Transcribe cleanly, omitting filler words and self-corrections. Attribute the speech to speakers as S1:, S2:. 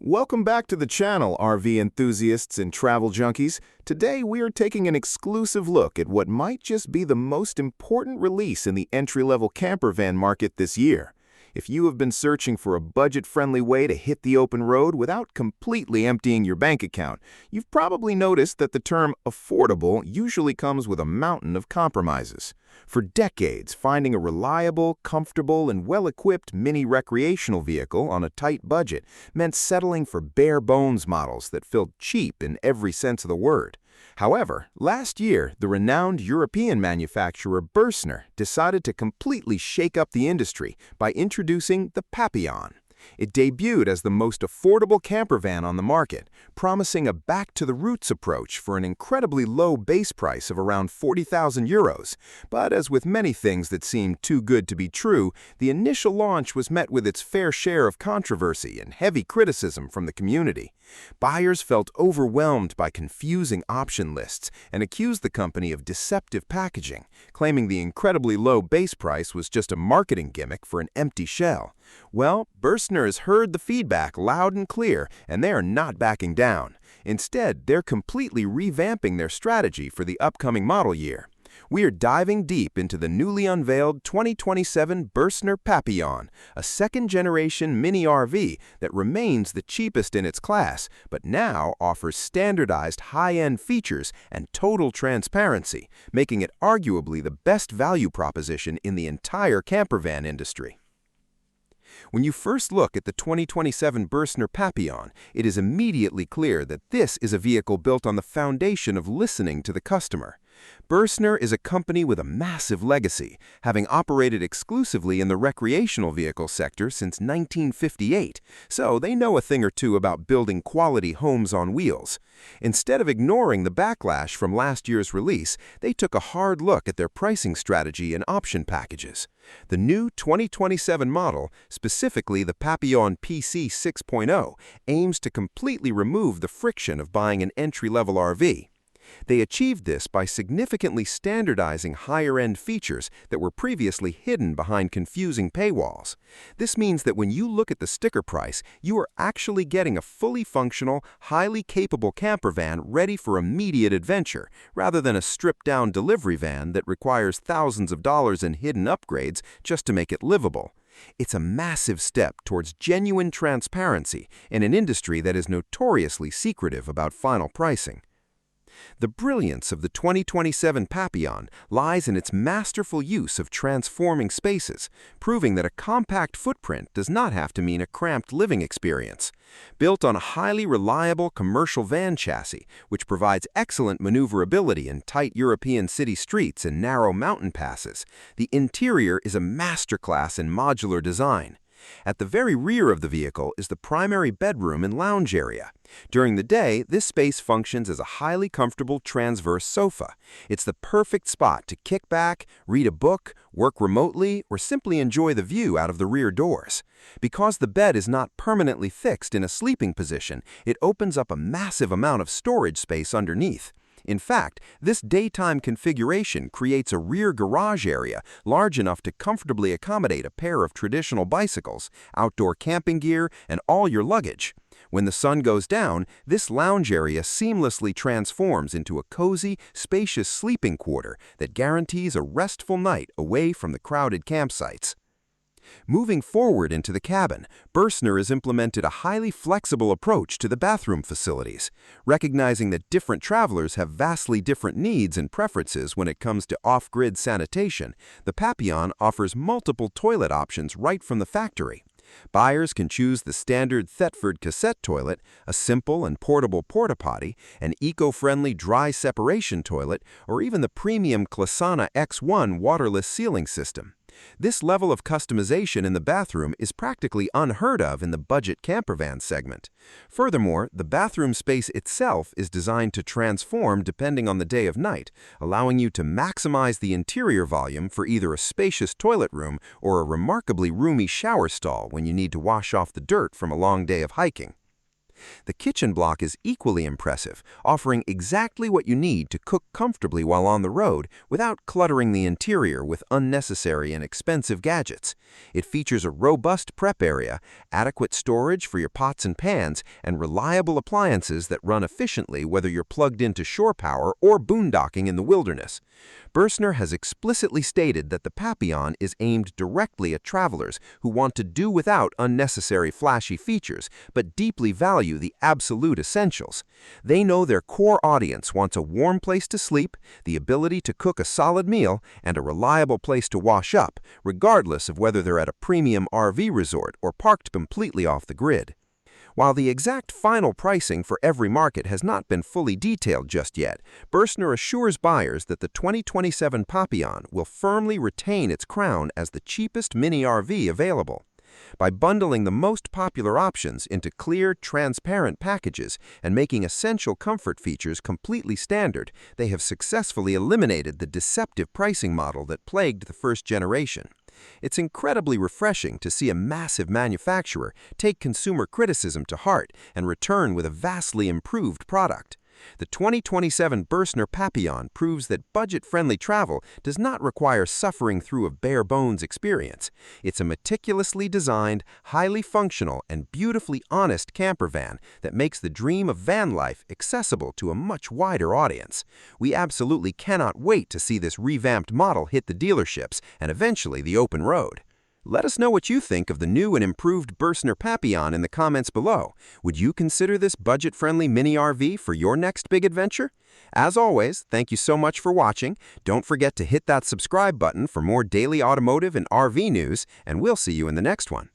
S1: Welcome back to the channel, RV enthusiasts and travel junkies. Today we are taking an exclusive look at what might just be the most important release in the entry-level campervan market this year. If you have been searching for a budget-friendly way to hit the open road without completely emptying your bank account, you've probably noticed that the term affordable usually comes with a mountain of compromises. For decades, finding a reliable, comfortable, and well-equipped mini recreational vehicle on a tight budget meant settling for bare-bones models that felt cheap in every sense of the word. However, last year, the renowned European manufacturer Burstner decided to completely shake up the industry by introducing the Papillon. It debuted as the most affordable campervan on the market, promising a back-to-the-roots approach for an incredibly low base price of around 40,000 euros. But as with many things that seemed too good to be true, the initial launch was met with its fair share of controversy and heavy criticism from the community. Buyers felt overwhelmed by confusing option lists and accused the company of deceptive packaging, claiming the incredibly low base price was just a marketing gimmick for an empty shell. Well, Burstner has heard the feedback loud and clear, and they are not backing down. Instead, they're completely revamping their strategy for the upcoming model year. We are diving deep into the newly unveiled 2027 Burstner Papillon, a second-generation mini RV that remains the cheapest in its class, but now offers standardized high-end features and total transparency, making it arguably the best value proposition in the entire campervan industry. When you first look at the 2027 Burstner Papillon, it is immediately clear that this is a vehicle built on the foundation of listening to the customer. Burstner is a company with a massive legacy, having operated exclusively in the recreational vehicle sector since 1958, so they know a thing or two about building quality homes on wheels. Instead of ignoring the backlash from last year's release, they took a hard look at their pricing strategy and option packages. The new 2027 model, specifically the Papillon PC 6.0, aims to completely remove the friction of buying an entry-level RV. They achieved this by significantly standardizing higher-end features that were previously hidden behind confusing paywalls. This means that when you look at the sticker price, you are actually getting a fully functional, highly capable campervan ready for immediate adventure, rather than a stripped-down delivery van that requires thousands of dollars in hidden upgrades just to make it livable. It's a massive step towards genuine transparency in an industry that is notoriously secretive about final pricing. The brilliance of the 2027 Papillon lies in its masterful use of transforming spaces, proving that a compact footprint does not have to mean a cramped living experience. Built on a highly reliable commercial van chassis, which provides excellent maneuverability in tight European city streets and narrow mountain passes, the interior is a masterclass in modular design. At the very rear of the vehicle is the primary bedroom and lounge area. During the day, this space functions as a highly comfortable transverse sofa. It's the perfect spot to kick back, read a book, work remotely, or simply enjoy the view out of the rear doors. Because the bed is not permanently fixed in a sleeping position, it opens up a massive amount of storage space underneath. In fact, this daytime configuration creates a rear garage area large enough to comfortably accommodate a pair of traditional bicycles, outdoor camping gear, and all your luggage. When the sun goes down, this lounge area seamlessly transforms into a cozy, spacious sleeping quarter that guarantees a restful night away from the crowded campsites. Moving forward into the cabin, Burstner has implemented a highly flexible approach to the bathroom facilities. Recognizing that different travelers have vastly different needs and preferences when it comes to off-grid sanitation, the Papillon offers multiple toilet options right from the factory. Buyers can choose the standard Thetford cassette toilet, a simple and portable porta-potty, an eco-friendly dry separation toilet, or even the premium Klasana X1 waterless sealing system. This level of customization in the bathroom is practically unheard of in the budget campervan segment. Furthermore, the bathroom space itself is designed to transform depending on the day of night, allowing you to maximize the interior volume for either a spacious toilet room or a remarkably roomy shower stall when you need to wash off the dirt from a long day of hiking.
S2: The kitchen block is equally impressive, offering exactly what you need to cook comfortably while on the road without cluttering the interior with unnecessary and expensive gadgets. It features a robust prep area, adequate storage for your pots and pans, and reliable appliances that run efficiently whether you're plugged into shore power or boondocking in the wilderness. Burstner has explicitly stated that the Papillon is aimed directly at travelers who want to do without unnecessary flashy features, but deeply value the absolute essentials. They know their core audience wants a warm place to sleep, the ability to cook a solid meal, and a reliable place to wash up, regardless of whether they're at a premium RV resort or parked completely off the grid. While the exact final pricing for every market has not been fully detailed just yet, Burstner assures buyers that the 2027 Papillon will firmly retain its crown as the cheapest mini RV available. By bundling the most popular options into clear, transparent packages and making essential comfort features completely standard, they have successfully eliminated the deceptive pricing model that plagued the first generation. It's incredibly refreshing to see a massive manufacturer take consumer criticism to heart and return with a vastly improved product. The 2027 Burstner Papillon proves that budget-friendly travel does not require suffering through a bare-bones experience. It's a meticulously designed, highly functional, and beautifully honest campervan that makes the dream of van life accessible to a much wider audience. We absolutely cannot wait to see this revamped model hit the dealerships and eventually the open road. Let us know what you think of the new and improved Burstner Papillon in the comments below. Would you consider this budget-friendly mini RV for your next big adventure? As always, thank you so much for watching. Don't forget to hit that subscribe button for more daily automotive and RV news, and we'll see you in the next one.